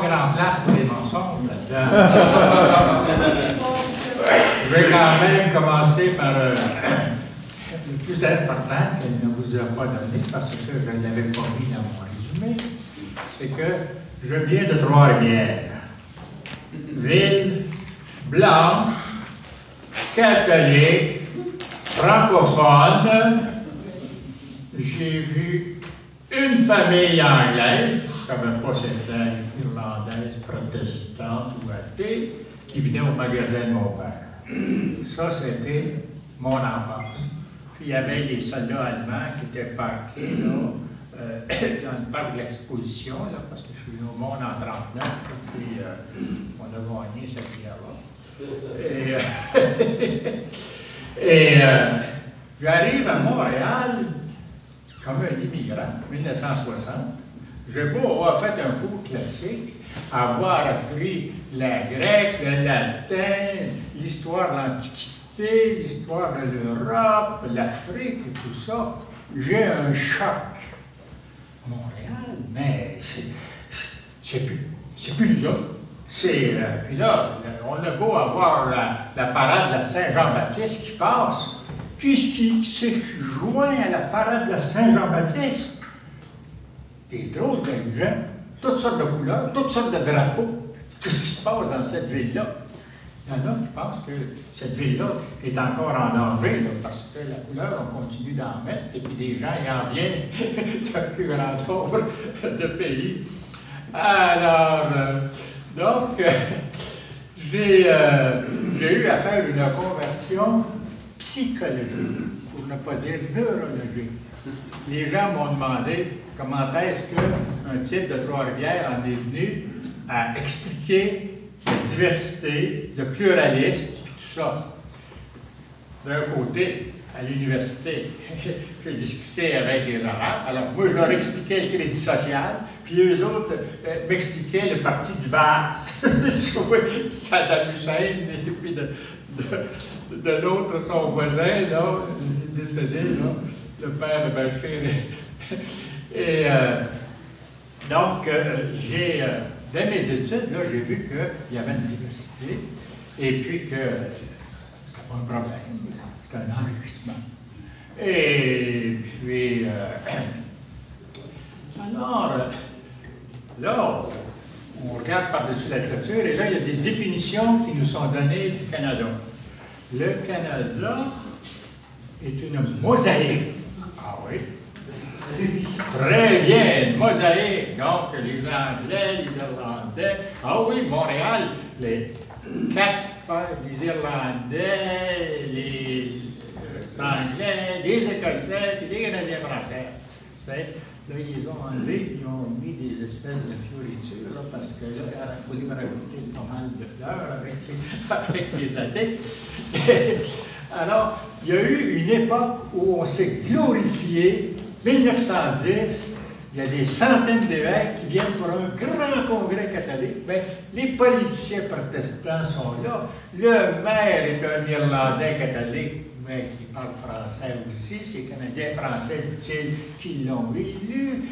grand place pour les mensonges là-dedans. Je vais quand même commencer par le plus important qu'elle ne vous a pas donné, parce que je ne l'avais pas mis dans mon résumé, c'est que je viens de Trois-Rivières. Ville blanche, catholique, francophone. J'ai vu une famille anglaise, je ne savais pas si c'était irlandaise, protestante ou athée, qui venait au magasin de mon père. Ça, c'était mon enfance. Puis il y avait des soldats allemands qui étaient parqués là, dans le parc de l'exposition, parce que je suis venu au monde en 1939, puis on a gagné cette guerre-là. Et j'arrive à Montréal comme un immigrant, 1960. J'ai beau avoir fait un cours classique, avoir appris la grecque, le latin, l'histoire de l'Antiquité, l'histoire de l'Europe, l'Afrique et tout ça, j'ai un choc. Montréal, mais c'est plus nous autres. Puis là, on a beau avoir la parade de la Saint-Jean-Baptiste qui passe. Qu'est-ce qui s'est joint à la parade de la Saint-Jean-Baptiste? Des drôles de gens, toutes sortes de couleurs, toutes sortes de drapeaux. Qu'est-ce qui se passe dans cette ville-là? Il y en a qui pensent que cette ville-là est encore en danger, là, parce que la couleur, on continue d'en mettre, et puis des gens y en viennent d'un plus grand nombre de pays. Alors, donc, j'ai eu à faire une conversion psychologique, pour ne pas dire neurologique. Les gens m'ont demandé comment est-ce qu'un type de Trois-Rivières en est venu à expliquer la diversité, le pluralisme, et tout ça. D'un côté, à l'université, j'ai discuté avec des Arabes. Alors, moi, je leur expliquais le crédit social, puis eux autres m'expliquaient le parti du Bas. Je trouvais Saddam Hussein, et puis de l'autre, son voisin, là, il est décédé, là, le père de Bachir. Et donc, dans mes études, là, j'ai vu qu'il y avait une diversité, et puis que c'était pas un problème, c'était un enrichissement. Et puis, alors, là, on regarde par-dessus la clôture, et là, il y a des définitions qui nous sont données du Canada. Le Canada est une mosaïque. Ah oui? Très bien, une mosaïque. Donc, les Anglais, les Irlandais. Ah oui, Montréal, les les Irlandais, les Anglais, les Écossais, et les Canadiens français. Là, ils ont enlevé, ils ont mis des espèces de fioritures, là, parce que là, il faut rajouter pas mal de fleurs avec les athées. Alors, il y a eu une époque où on s'est glorifié. 1910, il y a des centaines d'évêques qui viennent pour un grand congrès catholique. Bien, les politiciens protestants sont là. Le maire est un Irlandais catholique, mais qui parle français aussi. C'est Canadiens français, dit-il, qui l'ont élu.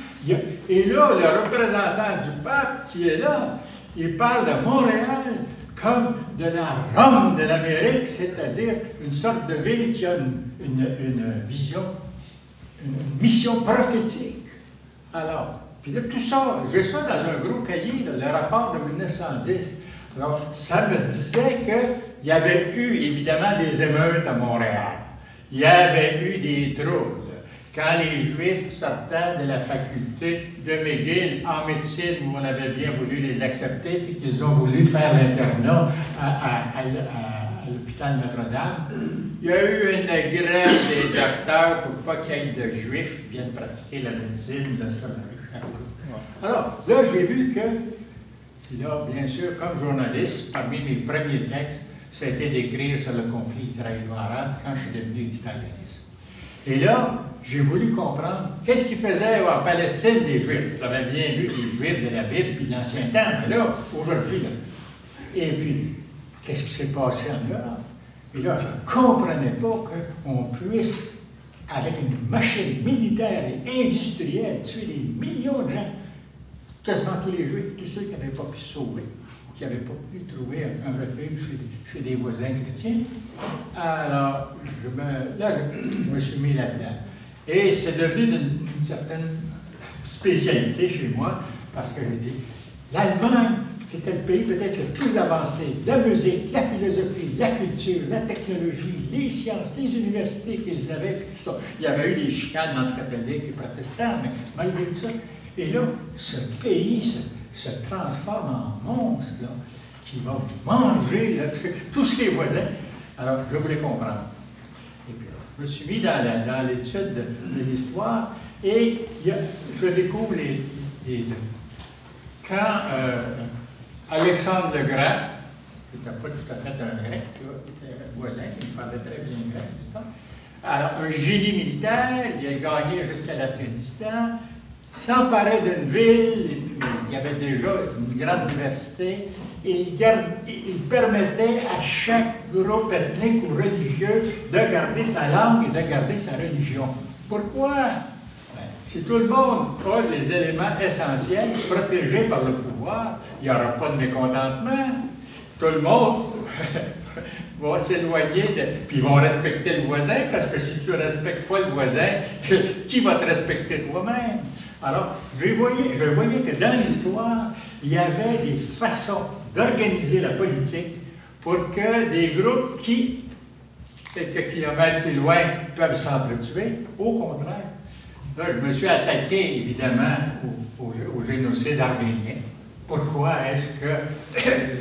Et là, le représentant du pape qui est là, il parle de Montréal comme de la Rome de l'Amérique, c'est-à-dire une sorte de ville qui a une vision, une mission prophétique. Alors, puis là, tout ça, j'ai ça dans un gros cahier, là, le rapport de 1910. Alors, ça me disait qu'il y avait eu, évidemment, des émeutes à Montréal. Il y avait eu des troubles. Quand les Juifs sortant de la faculté de McGill en médecine, où on avait bien voulu les accepter, puis qu'ils ont voulu faire l'internat à l'hôpital Notre-Dame, il y a eu une grève des docteurs pour pas qu'il y ait de Juifs qui viennent pratiquer la médecine sur la rue. Alors, là, j'ai vu que, là, bien sûr, comme journaliste, parmi mes premiers textes, ça a été d'écrire sur le conflit israélo-arabe quand je suis devenu éditorialiste. Et là, j'ai voulu comprendre qu'est-ce qu'ils faisaient en Palestine, les Juifs. J'avais bien vu les Juifs de la Bible puis de l'Ancien Temps, mais là, aujourd'hui, là. Et puis, qu'est-ce qui s'est passé en Europe? Et là, je ne comprenais pas qu'on puisse, avec une machine militaire et industrielle, tuer des millions de gens. quasiment tous les Juifs, tous ceux qui n'avaient pas pu se sauver, qui n'avaient pas pu trouver un refuge chez des voisins chrétiens. Alors, je me suis mis là-dedans. Et c'est devenu d'une certaine spécialité chez moi, parce que je dis, l'Allemagne, c'était le pays peut-être le plus avancé. La musique, la philosophie, la culture, la technologie, les sciences, les universités qu'ils avaient, tout ça. Il y avait eu des chicanes entre catholiques et protestants, mais malgré tout ça. Et là, ce pays se transforme en monstre, là, qui va manger là, tous ses voisins. Alors, je voulais comprendre. Et puis, je me suis mis dans l'étude de l'histoire, et je découvre les deux. Quand Alexandre le Grand, qui n'était pas tout à fait un grec, qui était voisin, il parlait très bien grec, etc. Alors, un génie militaire, il a gagné jusqu'à l'Afghanistan, s'emparait d'une ville, et puis il y avait déjà une grande diversité, et il permettait à chaque groupe ethnique ou religieux de garder sa langue et de garder sa religion. Pourquoi? Si tout le monde a les éléments essentiels protégés par le pouvoir, il n'y aura pas de mécontentement. Tout le monde va s'éloigner, puis ils vont respecter le voisin, parce que si tu ne respectes pas le voisin, qui va te respecter toi-même? Alors, je voyais que dans l'histoire, il y avait des façons d'organiser la politique pour que des groupes qui, quelques kilomètres plus loin, peuvent s'entretuer. Au contraire. Là, je me suis attaqué, évidemment, au génocide arménien. Pourquoi est-ce que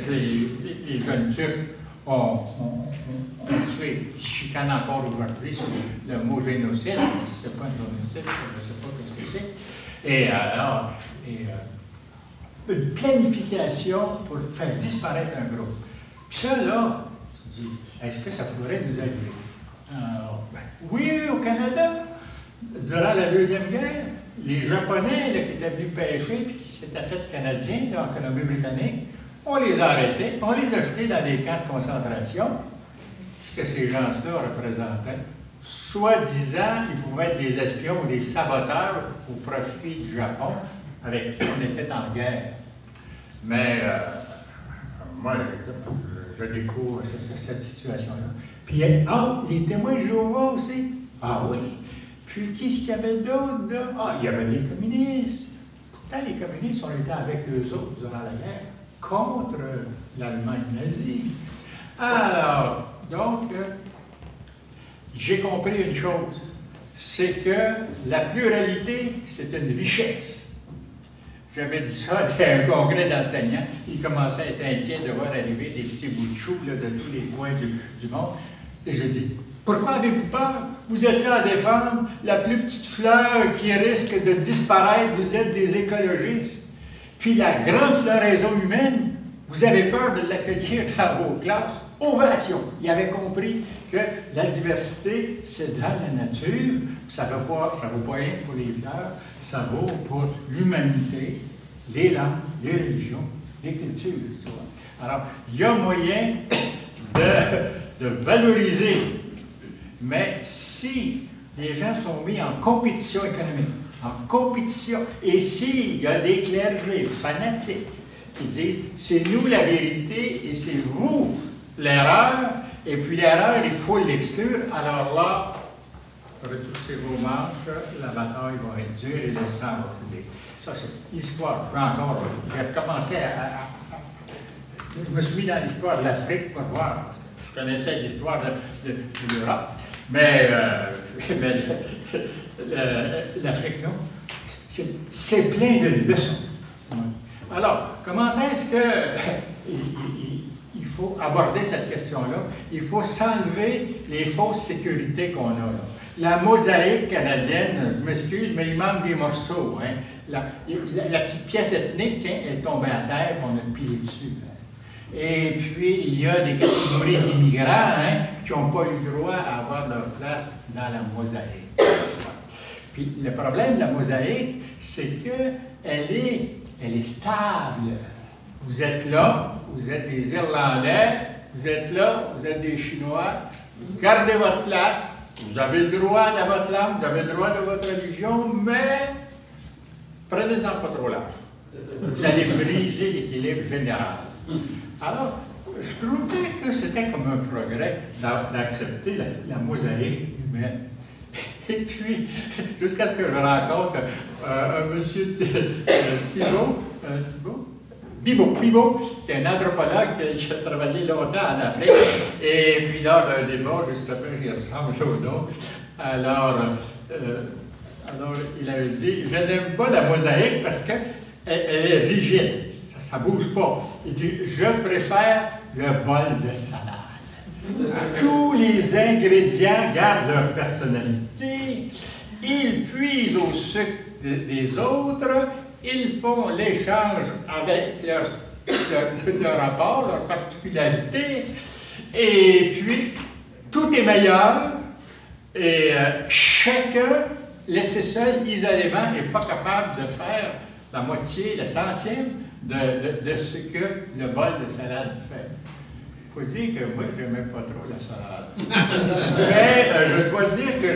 les jeunes Turcs ont tué, chicanent encore aujourd'hui sur le mot génocide? Ce n'est pas un génocide, je ne sais pas ce que c'est. Et alors, une planification pour faire disparaître un groupe. Puis ça, là, tu dis, est-ce que ça pourrait nous arriver? Alors, oui, au Canada. Durant la Deuxième Guerre, les Japonais là, qui étaient venus pêcher et qui s'étaient fait canadiens là, en Colombie-Britannique, on les a arrêtés, on les a jetés dans des camps de concentration. Ce que ces gens-là représentaient, soi-disant, ils pouvaient être des espions ou des saboteurs au profit du Japon, avec qui on était en guerre. Mais moi, je découvre cette situation-là. Puis, les témoins de Jéhovah aussi. Ah oui. Puis, qu'est-ce qu'il y avait d'autre? Ah, il y avait les communistes. Pourtant, les communistes, on était avec eux autres durant la guerre, contre l'Allemagne nazie. Alors, donc, j'ai compris une chose, c'est que la pluralité, c'est une richesse. J'avais dit ça à un congrès d'enseignants, ils commençaient à être inquiets de voir arriver des petits bouts de chou là, de tous les coins du monde. Et je dis, pourquoi avez-vous peur? Vous êtes là à défendre la plus petite fleur qui risque de disparaître, vous êtes des écologistes. Puis la grande floraison humaine, vous avez peur de l'accueillir dans vos classes. Ovation! Il avait compris que la diversité, c'est dans la nature, ça ne vaut pas rien pour les fleurs, ça vaut pour l'humanité, les langues, les religions, les cultures. Tu vois. Alors, il y a moyen de valoriser. Mais si les gens sont mis en compétition économique, en compétition, et s'il y a des clergés fanatiques qui disent « c'est nous la vérité et c'est vous l'erreur », et puis l'erreur, il faut l'exclure, alors là, retroussez vos manches, la bataille va être dure et le sang va couler. Ça, c'est l'histoire. J'ai commencé je me suis mis dans l'histoire de l'Afrique pour voir, parce que je connaissais l'histoire de l'Europe. Mais l'Afrique, non, c'est plein de leçons. Alors, comment est-ce qu'il faut aborder cette question-là? Il faut s'enlever les fausses sécurités qu'on a là. La mosaïque canadienne, je m'excuse, mais il manque des morceaux. Hein. La petite pièce ethnique hein, est tombée à terre et on a pilé dessus. Hein. Et puis, il y a des catégories d'immigrants hein, qui n'ont pas eu droit à avoir leur place dans la mosaïque. Puis, le problème de la mosaïque, c'est qu'elle est stable. Vous êtes là, vous êtes des Irlandais, vous êtes là, vous êtes des Chinois, vous gardez votre place, vous avez le droit de votre langue, vous avez le droit de votre religion, mais prenez-en pas trop large. Vous allez briser l'équilibre général. Alors, je trouvais que c'était comme un progrès d'accepter la mosaïque humaine. Et puis, jusqu'à ce que je rencontre un monsieur Bibot, qui est un anthropologue qui a travaillé longtemps en Afrique. Et puis, lors d'un débat, justement, il ressemble au nom. Alors, il avait dit, je n'aime pas la mosaïque parce qu'elle est rigide, ça ne bouge pas. Il dit, je préfère le bol de salade. Tous les ingrédients gardent leur personnalité, ils puisent au sucre des autres, ils font l'échange avec leur rapport, leur particularité, et puis tout est meilleur, et chacun, laissé seul, isolément, n'est pas capable de faire la moitié, le centième de ce que le bol de salade fait. Il faut dire que moi, je n'aimais pas trop la salade. Mais je dois dire que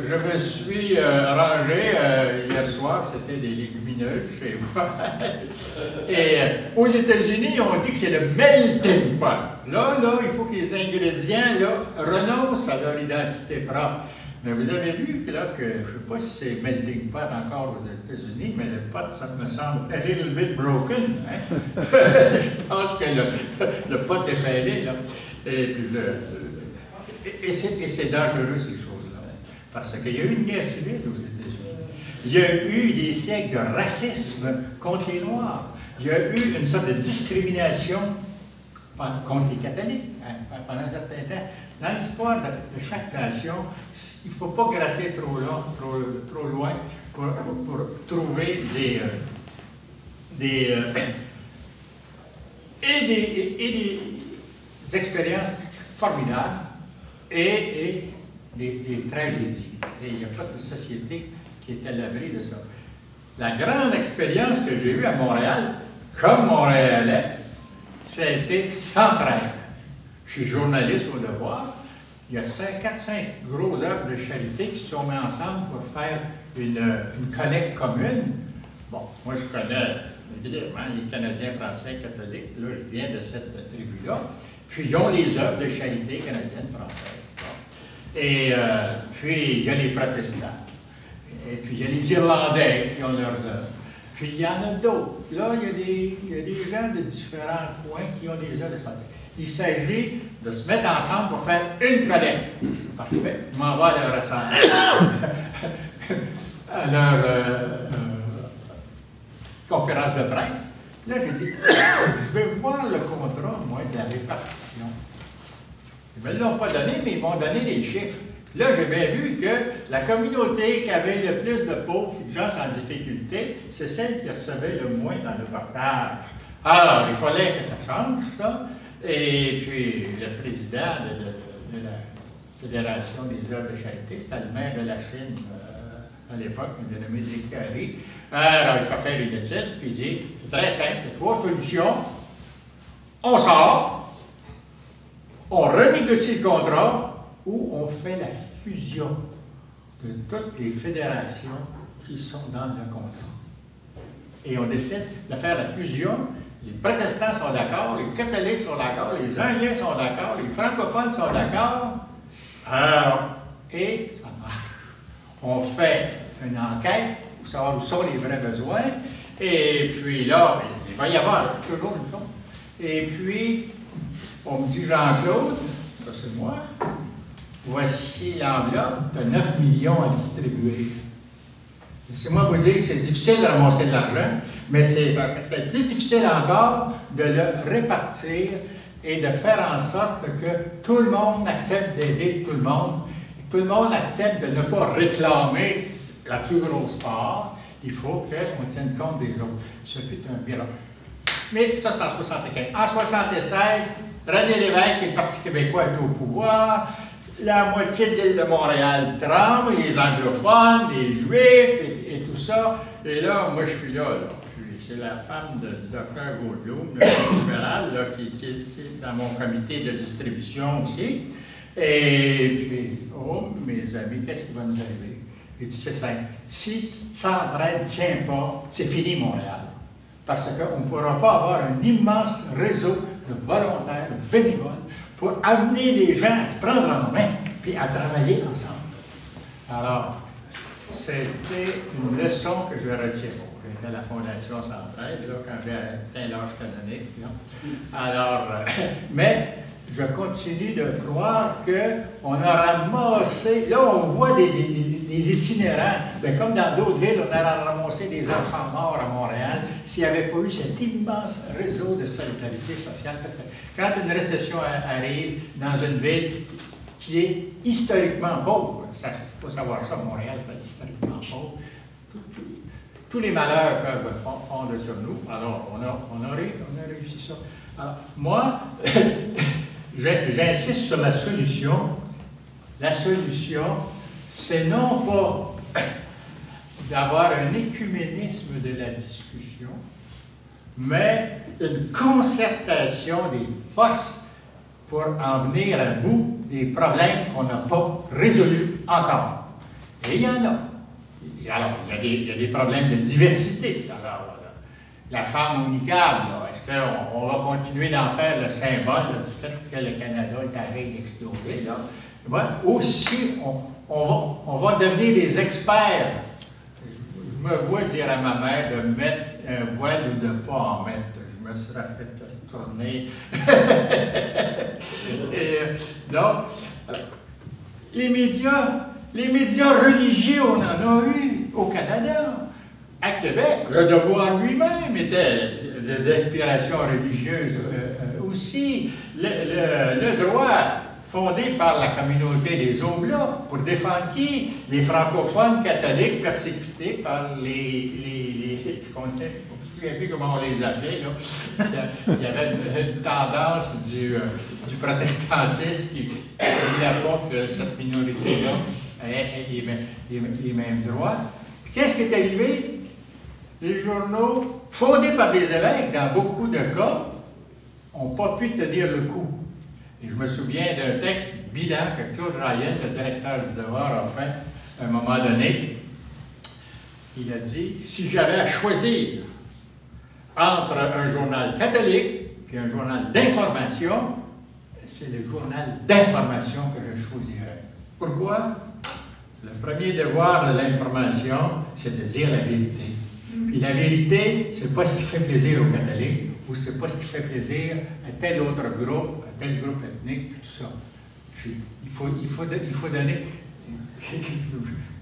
je me suis rangé hier soir, c'était des légumineuses chez moi. Et aux États-Unis, on dit que c'est le melting pot. Là, il faut que les ingrédients renoncent à leur identité propre. Mais vous avez vu là, que, je ne sais pas si c'est melting pot encore aux États-Unis, mais le pot, ça me semble a little bit broken. Hein? Je pense que le pot est fêlé, là. Et c'est dangereux, ces choses-là. Parce qu'il y a eu une guerre civile aux États-Unis. Il y a eu des siècles de racisme contre les Noirs. Il y a eu une sorte de discrimination contre les catholiques pendant un certain temps. Dans l'histoire de chaque nation, il ne faut pas gratter trop loin pour trouver des expériences formidables et des tragédies. Et il n'y a pas de société qui est à l'abri de ça. La grande expérience que j'ai eue à Montréal, comme Montréalais, ça a été sans trêve. Je suis journaliste au Devoir. Il y a 4-5 grosses œuvres de charité qui se sont mis ensemble pour faire une collecte commune. Bon, moi je connais évidemment les Canadiens, Français, catholiques. Là, je viens de cette tribu-là. Puis ils ont les œuvres de charité canadiennes, françaises. Bon. Et puis il y a les protestants. Et puis il y a les Irlandais qui ont leurs œuvres. Puis il y en a d'autres. Là, il y a des gens de différents coins qui ont des œuvres de santé. Il s'agit de se mettre ensemble pour faire une collecte. Parfait. Je m'en vais à leur à leur conférence de presse. Là, j'ai dit, je vais voir le contrat, moi, de la répartition. Ils ne me l'ont pas donné, mais ils m'ont donné les chiffres. Là, j'ai bien vu que la communauté qui avait le plus de pauvres et de gens en difficulté, c'est celle qui recevait le moins dans le partage. Alors, il fallait que ça change, ça. Et puis, le président de la Fédération des œuvres de charité, c'était le maire de la Chine à l'époque, il était nommé Zécari. Alors, il fait faire une étude, puis il dit, c'est très simple, il y a 3 solutions. On sort, on renégocie le contrat, ou on fait la fusion de toutes les fédérations qui sont dans le contrat. Et on décide de faire la fusion. Les protestants sont d'accord, les catholiques sont d'accord, les anglais sont d'accord, les francophones sont d'accord. Alors, et ça marche. On fait une enquête pour savoir où sont les vrais besoins. Et puis là, il va y avoir toujours une chose. Et puis, on me dit, Jean-Claude, ça c'est moi, voici l'enveloppe de 9 millions à distribuer. Laissez-moi vous dire que c'est difficile de ramasser de l'argent, mais c'est peut-être plus difficile encore de le répartir et de faire en sorte que tout le monde accepte d'aider tout le monde, et que tout le monde accepte de ne pas réclamer la plus grosse part. Il faut qu'on tienne compte des autres. Ce fut un miracle. Mais ça, c'est en 1975. En 1976, René Lévesque et le Parti québécois étaient au pouvoir. La moitié de l'île de Montréal tremble, les anglophones, les juifs et tout ça. Et là, moi, je suis là. C'est la femme du docteur Goldblum, le libéral, qui est dans mon comité de distribution aussi. Et puis, oh, mes amis, qu'est-ce qui va nous arriver? Il dit, c'est simple. Si Centraide ne tient pas, c'est fini, Montréal. parce qu'on ne pourra pas avoir un immense réseau de volontaires, de bénévoles, pour amener les gens à se prendre en main, puis à travailler ensemble. Alors, c'était une leçon que je retiens. Bon, j'étais à la Fondation Centraide, là, quand j'ai atteint l'âge canonique. Alors, mais je continue de croire qu'on a ramassé, là on voit des itinérants, mais comme dans d'autres villes, on a ramassé des enfants morts à Montréal s'il n'y avait pas eu cet immense réseau de solidarité sociale. Parce que quand une récession arrive dans une ville qui est historiquement pauvre, il faut savoir ça, Montréal c'est historiquement pauvre, tous les malheurs peuvent fondre sur nous, alors on a réussi ça. Alors, moi, j'insiste sur la solution. La solution, c'est non pas d'avoir un écuménisme de la discussion, mais une concertation des forces pour en venir à bout des problèmes qu'on n'a pas résolus encore. Et il y en a. Alors, il y a des problèmes de diversité. Alors, la femme au niqab, est-ce qu'on va continuer d'en faire le symbole du fait que le Canada est à veille d'exploser? Aussi, on va devenir des experts. Je me vois dire à ma mère de mettre un voile ou de ne pas en mettre. Je me serais fait tourner. Donc, les médias religieux, on en a eu au Canada. À Québec, le devoir lui-même était d'inspiration religieuse aussi. Le droit fondé par la communauté des Oblats pour défendre qui? Les francophones catholiques persécutés par ce qu'on était, je ne sais plus comment on les appelait, là. Il y avait une tendance du protestantisme qui voulait pas que cette minorité-là ait les mêmes droits. Qu'est-ce qui est arrivé? Les journaux, fondés par des évêques, dans beaucoup de cas, n'ont pas pu tenir le coup. Et je me souviens d'un texte bilan que Claude Ryan, le directeur du Devoir, a fait à un moment donné. Il a dit, si j'avais à choisir entre un journal catholique et un journal d'information, c'est le journal d'information que je choisirais. Pourquoi? Le premier devoir de l'information, c'est de dire la vérité. Puis la vérité, c'est pas ce qui fait plaisir aux catholiques, ou c'est pas ce qui fait plaisir à tel autre groupe, à tel groupe ethnique, tout ça. Puis, il faut donner...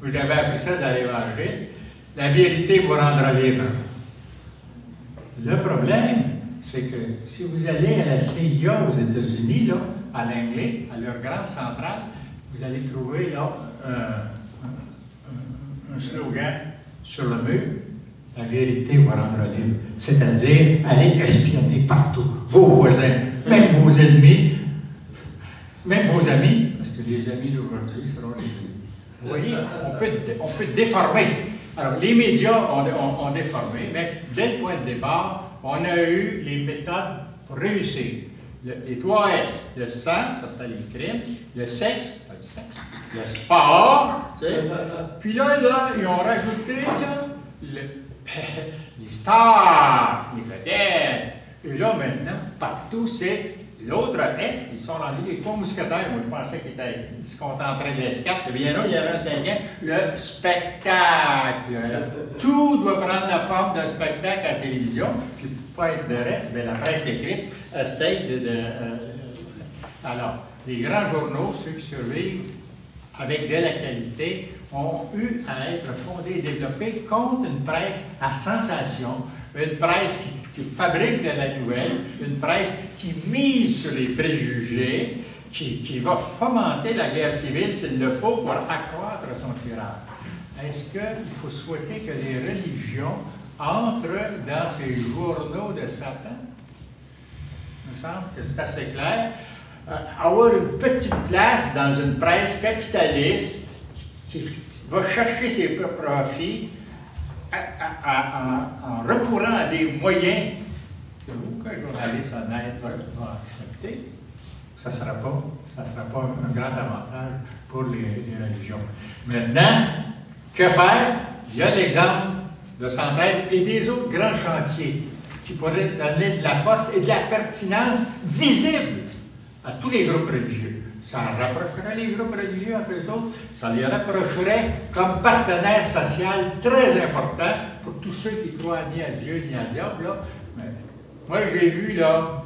J'avais appris ça dans l'Évangile. La vérité vous rendra libre. Le problème, c'est que si vous allez à la CIA aux États-Unis, là, à Langley, à leur grande centrale, vous allez trouver là un slogan sur le mur. La vérité vous rendra libre. C'est-à-dire, allez espionner partout. Vos voisins, même vos ennemis, même vos amis, parce que les amis d'aujourd'hui seront les ennemis. Vous voyez, on peut déformer. Alors, les médias ont déformé, mais dès le point de départ, on a eu les méthodes pour réussir. Les 3 S, le sang, ça c'était les crimes, le sexe, le sport, tu sais. Puis là, ils ont rajouté les stars, les vedettes. Et là, maintenant, partout, c'est l'autre S, ils sont rendus les 3 mousquetaires. Moi, je pensais qu'ils se contenteraient d'être 4. Bien là, il y avait un 5e, le spectacle. Tout doit prendre la forme d'un spectacle à la télévision. Puis, pour pas être de reste, bien, la presse écrite essaye Alors, les grands journaux, ceux qui survivent avec de la qualité, ont eu à être fondés et développés contre une presse à sensation, une presse qui fabrique la nouvelle, une presse qui mise sur les préjugés, qui va fomenter la guerre civile s'il le faut pour accroître son tirage. Est-ce qu'il faut souhaiter que les religions entrent dans ces journaux de Satan? Il me semble que c'est assez clair. Avoir une petite place dans une presse capitaliste qui va chercher ses propres profits en recourant à des moyens que aucun journaliste honnête va accepter, ça ne sera pas un grand avantage pour les religions. Maintenant, que faire? Il y a l'exemple de Centraide et des autres grands chantiers. qui pourrait donner de la force et de la pertinence visible à tous les groupes religieux. Ça rapprocherait les groupes religieux entre eux autres, ça les rapprocherait comme partenaires sociaux très importants pour tous ceux qui croient ni à Dieu ni à diable. Là. Mais, moi, j'ai vu là,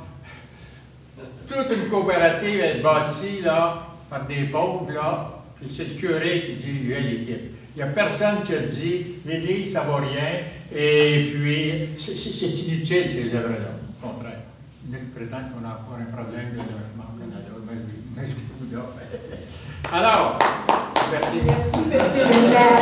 toute une coopérative être bâtie là, par des pauvres, là, puis c'est le curé qui dit l'équipe. Il n'y a personne qui a dit l'Église, ça ne vaut rien, et puis c'est inutile ces œuvres-là. Au contraire. Il y en a qui prétendent qu'on a encore un problème de logement au Canada. Alors, merci. Merci, M. Leclerc.